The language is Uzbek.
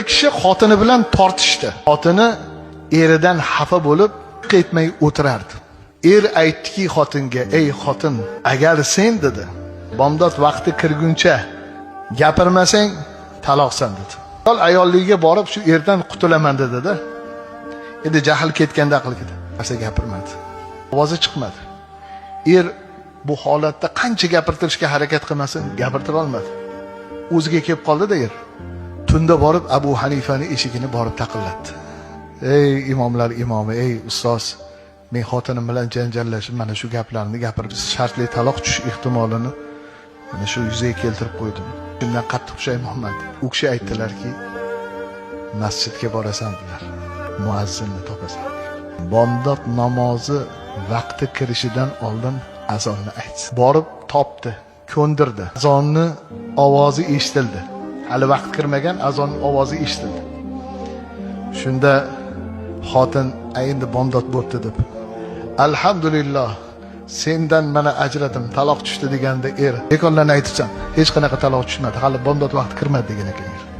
kishi xotini bilan tortishdi. Xotini eridan xafa bo'lib ketmay o'tirardi. Er aytdiki xotinga, "Ey xotin, agar sen dedi, bomdod vaqti kirguncha gapirmasang, taloqsan" dedi. Ayolligiga borib shu erdan qutulaman dedi-da. Endi jahl ketganda aql ketdi. Narsa gapirmadi. Ovozi chiqmadi. Er bu holatda qancha gapirtirishga harakat qilmasin, gapirtira olmadi. O'ziga kelib qoldi-da er. Tunda borib Abu Hanifaning eshigini borib taqillatdi. "Ey imomlar imomi, ey ustoz, men xotinim bilan janjallashib mana shu gaplarni gapirib, shartli taloq tushish ehtimolini mana shu yuzaga keltirib qo'ydim. Shundan qattiq pushaymonman." U kishi aytdilarki, "Masjidga borasan dedilar. Muazzinni topasan. Bomdod namozi vaqti kirishidan oldin azonni aytsin." Borib topdi, ko'ndirdi. Azonni ovozi eshitildi. Hali vaqt kirmagan, azon ovozi eshitildi. Shunda xotin endi bomdod bo'pti deb, "Alhamdulillah, sendan mana ajratim, taloq tushdi" deganda er, "Bekorlarni aytibsan, hech qanaqa taloq tushmadi, hali bomdod vaqti kirmadi" degan ekan er.